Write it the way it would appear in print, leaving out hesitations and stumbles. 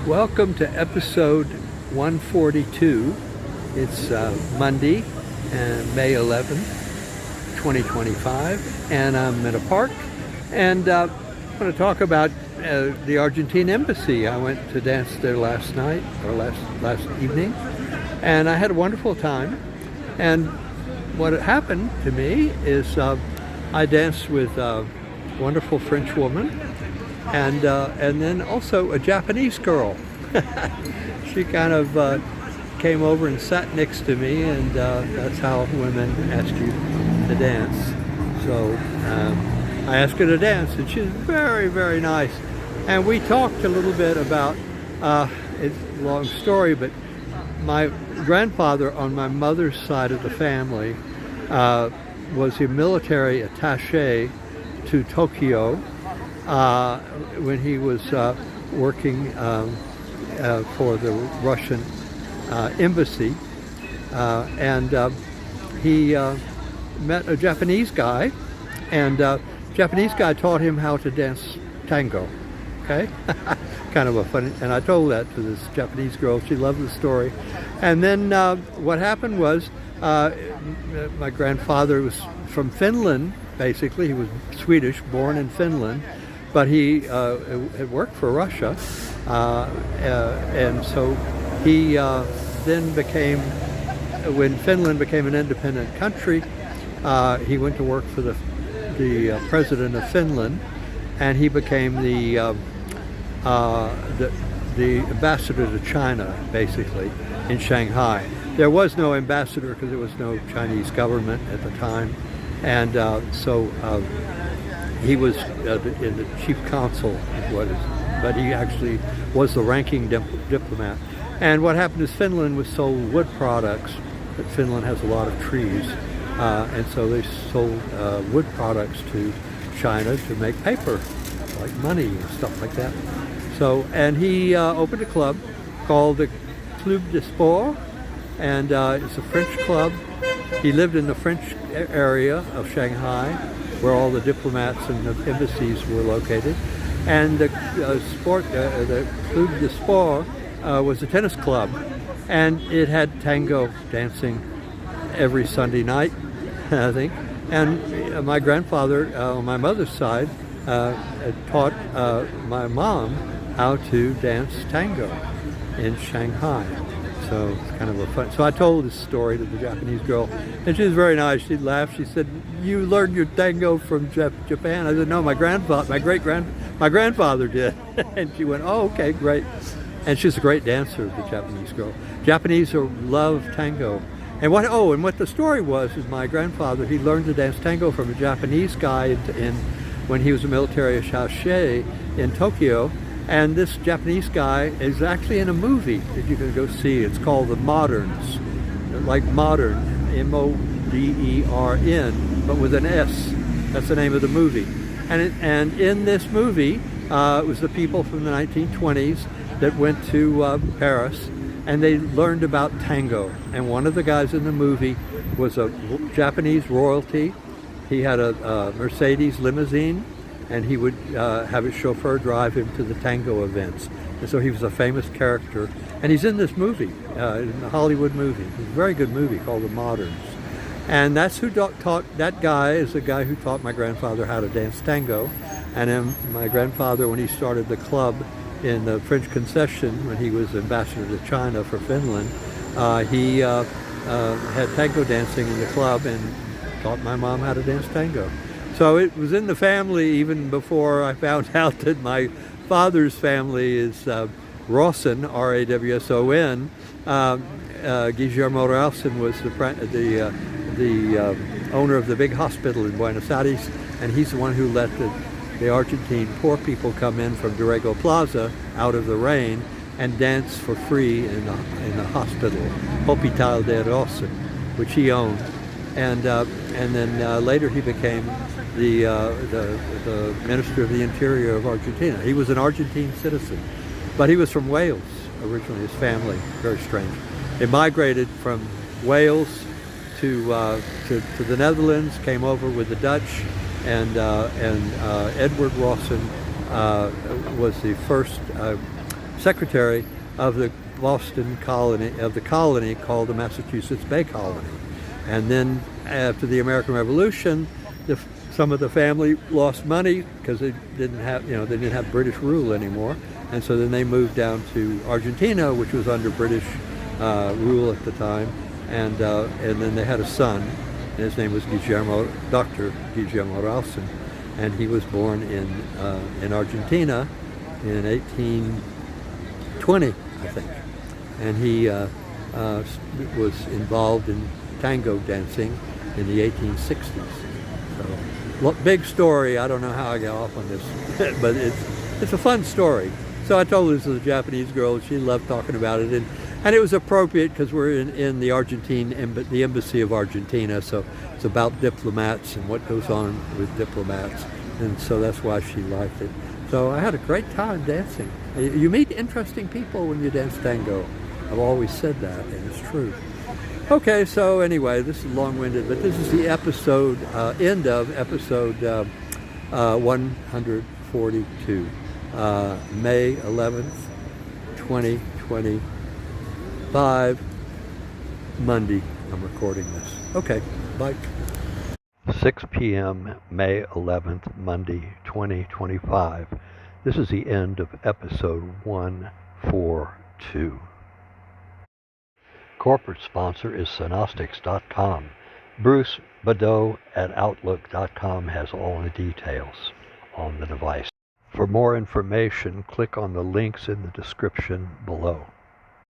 Welcome to episode 142. It's Monday, May 11th, 2025, and I'm in a park, and I'm going to talk about the Argentine embassy. I went to dance there last night, or last evening, and I had a wonderful time. And what happened to me is I danced with a wonderful French woman, and then also a Japanese girl. She kind of came over and sat next to me, and that's how women ask you to dance. So I asked her to dance, and she was very, very nice. And we talked a little bit about, it's a long story, but my grandfather on my mother's side of the family was a military attaché to Tokyo when he was working for the Russian embassy, and he met a Japanese guy, and Japanese guy taught him how to dance tango. Okay, kind of a funny, and I told that to this Japanese girl. She loved the story. And then what happened was my grandfather was from Finland. Basically, he was Swedish, born in Finland, but he had worked for Russia, and so he then became, when Finland became an independent country, he went to work for the president of Finland, and he became the ambassador to China, basically, in Shanghai. There was no ambassador because there was no Chinese government at the time, and so he was in the chief council, but he actually was the ranking diplomat. And what happened is Finland was sold wood products, but Finland has a lot of trees, and so they sold wood products to China to make paper, like money and stuff like that. So, and he opened a club called the Club de Sport, and it's a French club. He lived in the French area of Shanghai, where all the diplomats and the embassies were located. And the Club de Sport was a tennis club, and it had tango dancing every Sunday night, I think. And my grandfather, on my mother's side, taught my mom how to dance tango in Shanghai. So it's kind of a fun. So I told this story to the Japanese girl, and she was very nice. She laughed. She said, "You learned your tango from Japan?" I said, "No, my grandfather did." And she went, "Oh, okay, great." And she's a great dancer, the Japanese girl. Japanese love tango. And what the story was is my grandfather, he learned to dance tango from a Japanese guy when he was a military attaché in Tokyo. And this Japanese guy is actually in a movie that you can go see. It's called The Moderns, like modern, M-O-D-E-R-N, but with an S. That's the name of the movie. And in this movie, it was the people from the 1920s that went to Paris, and they learned about tango. And one of the guys in the movie was a Japanese royalty. He had a Mercedes limousine, and he would have his chauffeur drive him to the tango events. And so he was a famous character. And he's in this movie, in the Hollywood movie. It's a very good movie called The Moderns. And that's who taught, that guy is the guy who taught my grandfather how to dance tango. And then my grandfather, when he started the club in the French concession, when he was ambassador to China for Finland, he had tango dancing in the club and taught my mom how to dance tango. So it was in the family even before I found out that my father's family is Rawson, R-A-W-S-O-N. Guillermo Rawson was the owner of the big hospital in Buenos Aires, and he's the one who let the Argentine poor people come in from Dorrego Plaza out of the rain and dance for free in the hospital, Hospital de Rawson, which he owned. And then later he became the Minister of the Interior of Argentina. He was an Argentine citizen, but he was from Wales originally, his family, very strange. They migrated from Wales to the Netherlands, came over with the Dutch, and Edward Rawson was the first secretary of the Boston colony, of the colony called the Massachusetts Bay Colony. And then after the American Revolution, some of the family lost money because they didn't have British rule anymore. And so then they moved down to Argentina, which was under British rule at the time. And then they had a son, and his name was Dr. Guillermo Ralston. And he was born in Argentina in 1820, I think. And he was involved in tango dancing in the 1860s. So, big story. I don't know how I got off on this, but it's a fun story. So I told this to the Japanese girl. She loved talking about it, and it was appropriate because we're in the the embassy of Argentina. So it's about diplomats and what goes on with diplomats, and so that's why she liked it. So I had a great time dancing. You meet interesting people when you dance tango. I've always said that, and it's true. Okay, so anyway, this is long-winded, but this is the episode, end of episode 142, May 11th, 2025, Monday. I'm recording this. Okay, bye. 6 p.m., May 11th, Monday, 2025. This is the end of episode 142. Corporate sponsor is Synostics.com. Bruce Badeau at Outlook.com has all the details on the device. For more information, click on the links in the description below.